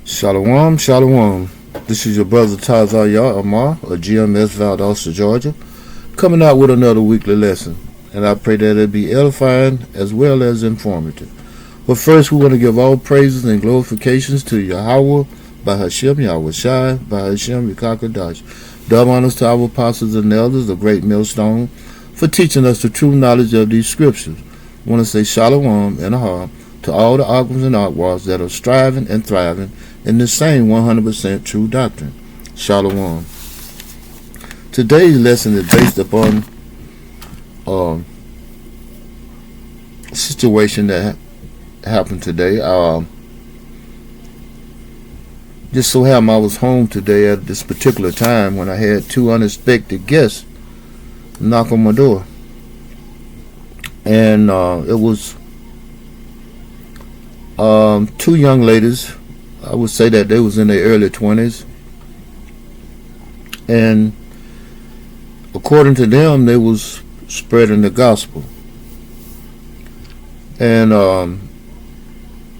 Shalom, shalom. This is your brother Tazayah Amar of GMS Valdosta, Georgia, coming out with another weekly lesson. And I pray that it be edifying as well as informative. But first, we want to give all praises and glorifications to Yahweh, by Hashem, Yahweh Shai, by Hashem, Yikakadash. Double honors to our apostles and elders, the great millstone, for teaching us the true knowledge of these scriptures. I want to say shalom and ahar to all the Aquas and Aquas that are striving and thriving in the same 100% true doctrine. Shalom. Today's lesson is based upon a situation that happened today. Just so happened I was home today at this particular time when I had two unexpected guests knock on my door. And it was two young ladies. I would say that they was in their early 20s, and according to them, they was spreading the gospel, and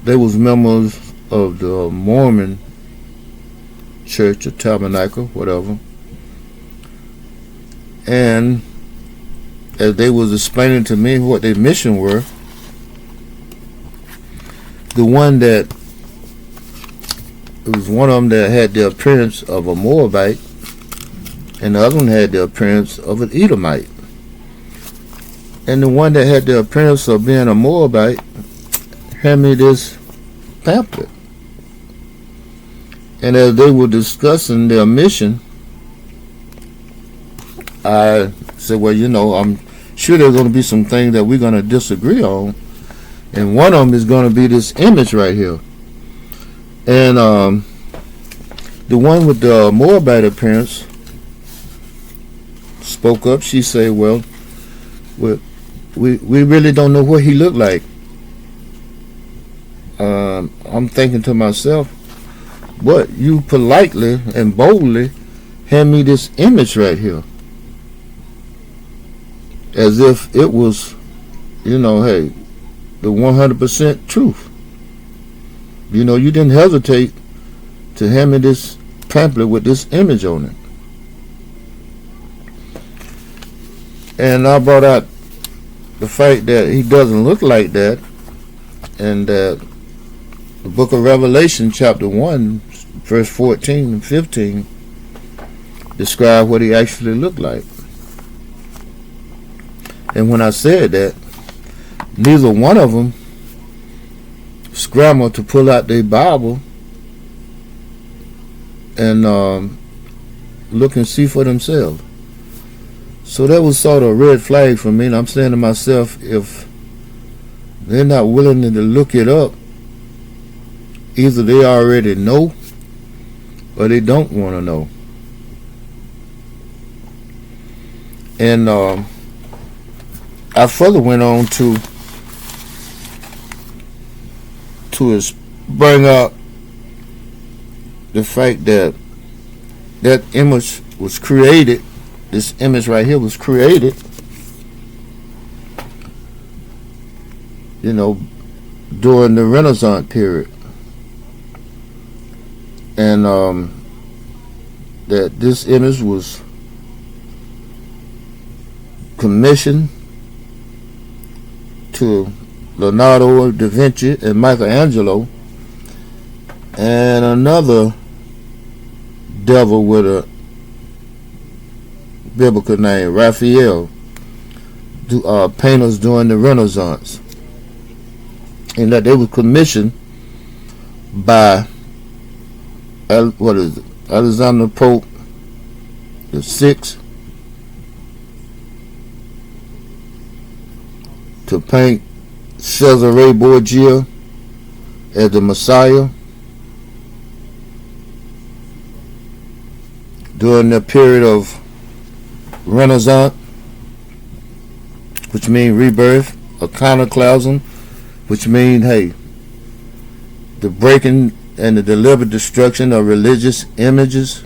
they was members of the Mormon church or tabernacle, whatever. And as they was explaining to me what their mission were, the one that it was one of them that had the appearance of a Moabite, and the other one had the appearance of an Edomite. And the one that had the appearance of being a Moabite handed me this pamphlet. And as they were discussing their mission, I said, well, I'm sure there's going to be some things that we're going to disagree on. And one of them is going to be this image right here. And the one with the Moabite appearance spoke up. She said, well, we really don't know what he looked like. I'm thinking to myself, but you politely and boldly hand me this image right here. As if it was, hey, the 100% truth. You didn't hesitate to hand me this pamphlet with this image on it. And I brought out the fact that he doesn't look like that, and that the book of Revelation chapter 1 verse 14 and 15 describe what he actually looked like. And when I said that, neither one of them scrambled to pull out their Bible and look and see for themselves. So that was sort of a red flag for me. And I'm saying to myself, if they're not willing to look it up, either they already know or they don't want to know. And I further went on to bring up the fact that that image was created. This image right here was created, during the Renaissance period, and that this image was commissioned to Leonardo da Vinci and Michelangelo, and another devil with a biblical name, Raphael, painters during the Renaissance, and that they were commissioned by Alexander Pope the Sixth to paint Cesare Borgia as the Messiah during the period of Renaissance, which means rebirth, iconoclasm, which means, the breaking and the deliberate destruction of religious images,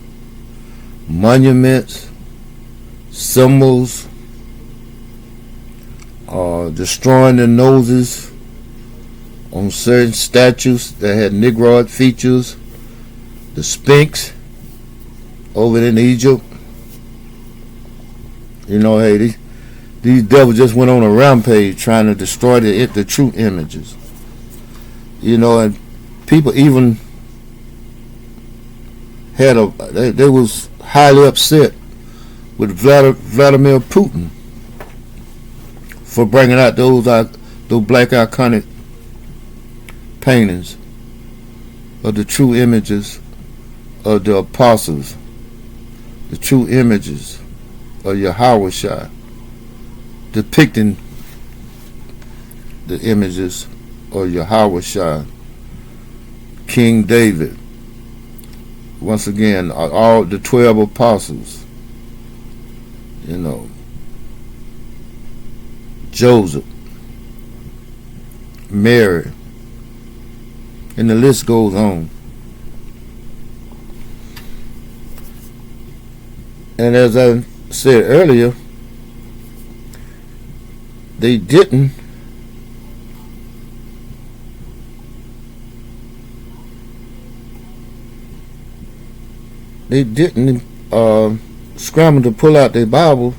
monuments, symbols, destroying the noses on certain statues that had Negroid features, the Sphinx over in Egypt. You know, hey, these devils just went on a rampage trying to destroy the true images. You know, and people even they was highly upset with Vladimir Putin for bringing out those black iconic paintings of the true images of the apostles, the true images of Yahweh, depicting the images of Yahweh, King David, once again, all the 12 apostles, you know, Joseph, Mary, and the list goes on. And as I said earlier, they didn't scramble to pull out their Bible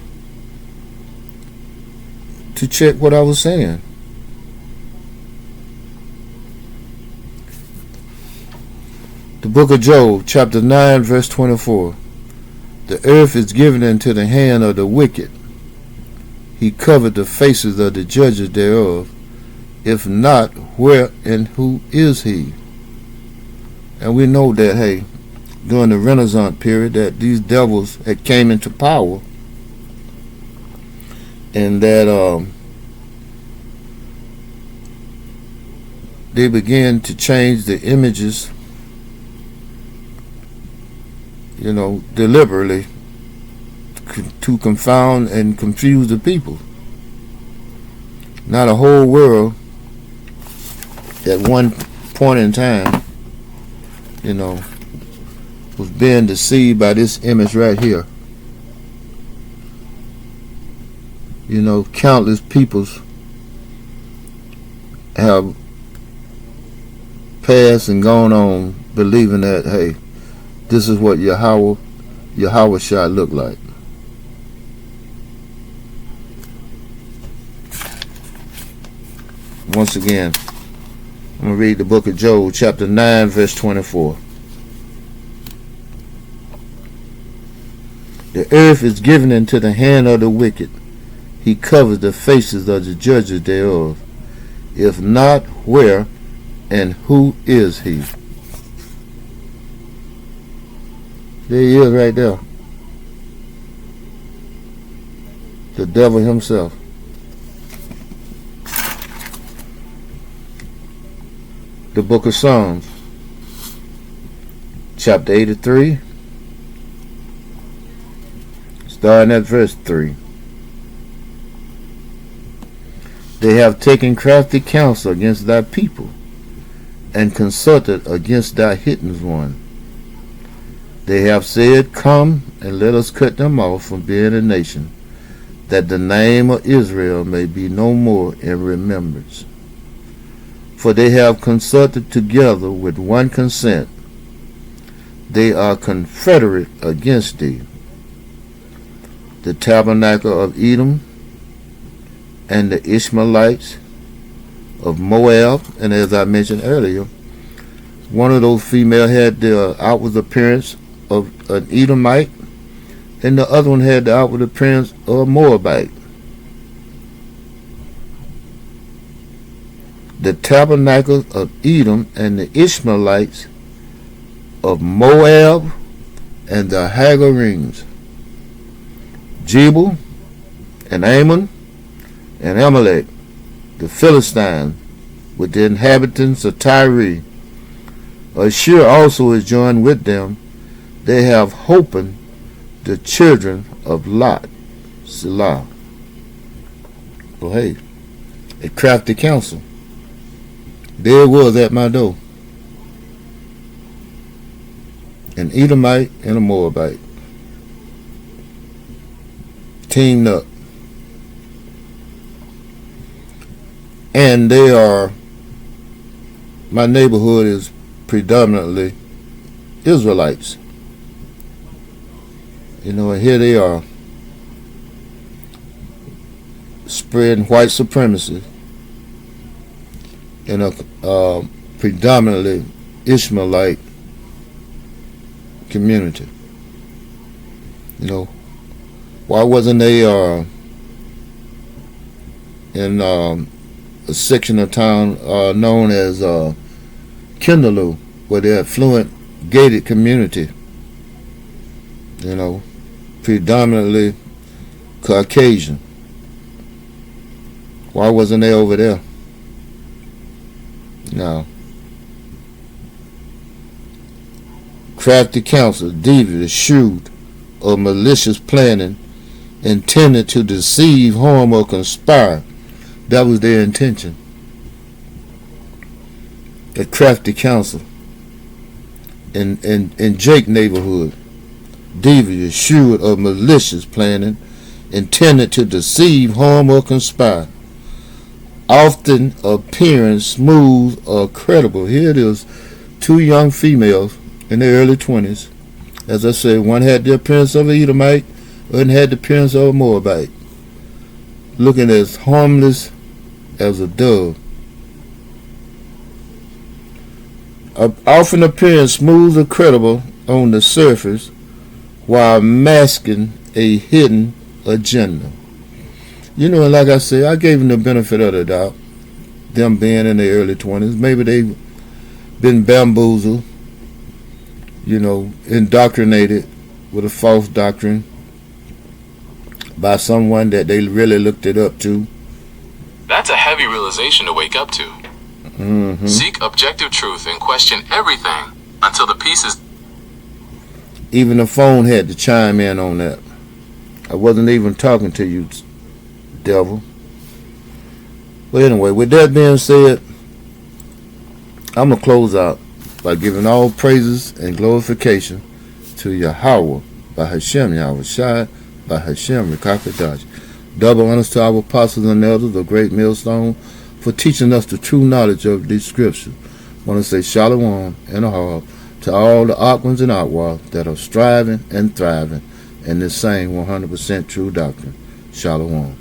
to check what I was saying. The book of Job, chapter 9, verse 24. The earth is given into the hand of the wicked. He covered the faces of the judges thereof. If not, where and who is he? And we know that, hey, during the Renaissance period, that these devils had came into power, and that they began to change the images, you know, deliberately to confound and confuse the people. Now the whole world at one point in time, you know, was being deceived by this image right here. You know, countless peoples have passed and gone on believing that, hey, this is what Yahweh shall look like. Once again, I'm going to read the book of Job, chapter 9, verse 24. The earth is given into the hand of the wicked. He covers the faces of the judges thereof. If not, where and who is he? There he is right there. The devil himself. The book of Psalms, chapter 83, starting at verse 3. They have taken crafty counsel against thy people, and consulted against thy hidden one. They have said, come and let us cut them off from being a nation, that the name of Israel may be no more in remembrance. For they have consulted together with one consent. They are confederate against thee. The tabernacle of Edom, and the Ishmaelites of Moab, and as I mentioned earlier, one of those females had the outward appearance of an Edomite, and the other one had the outward appearance of a Moabite. The tabernacle of Edom and the Ishmaelites of Moab and the Hagarenes, Jebel and Ammon and Amalek, the Philistines, with the inhabitants of Tyre. Ashur also is joined with them. They have holpen the children of Lot, Selah. Well, hey, a crafty counsel. There it was at my door. An Edomite and a Moabite teamed up. And my neighborhood is predominantly Israelites. And here they are spreading white supremacy in a predominantly Ishmaelite community. Why wasn't they in a section of town known as Kindaloo, where they're affluent gated community, predominantly Caucasian? Why wasn't they over there? No. Crafty counsel, devious, shrewd, or malicious planning intended to deceive, harm, or conspire. That was their intention. A crafty counsel in Jake neighborhood. Devious, shrewd, or malicious planning intended to deceive, harm, or conspire. Often appearing smooth or credible. Here it is, two young females in their early 20s. As I said, one had the appearance of an Edomite, one had the appearance of a Moabite, looking as harmless as a dove. Often appearing smooth or credible on the surface while masking a hidden agenda. And like I say, I gave them the benefit of the doubt, them being in their early 20s. Maybe they've been bamboozled, indoctrinated with a false doctrine by someone that they really looked it up to. That's a heavy realization to wake up to. Mm-hmm. Seek objective truth and question everything until the pieces. Even the phone had to chime in on that. I wasn't even talking to you, devil. But anyway, with that being said, I'm going to close out by giving all praises and glorification to Yahweh, by Hashem Yahweh Shai, by Hashem Rekakadash. Double honors to our apostles and elders of Great Millstone for teaching us the true knowledge of these scriptures. I want to say Shalom and Ahab to all the Aquans and Aquas that are striving and thriving in this same 100% true doctrine. Shalom.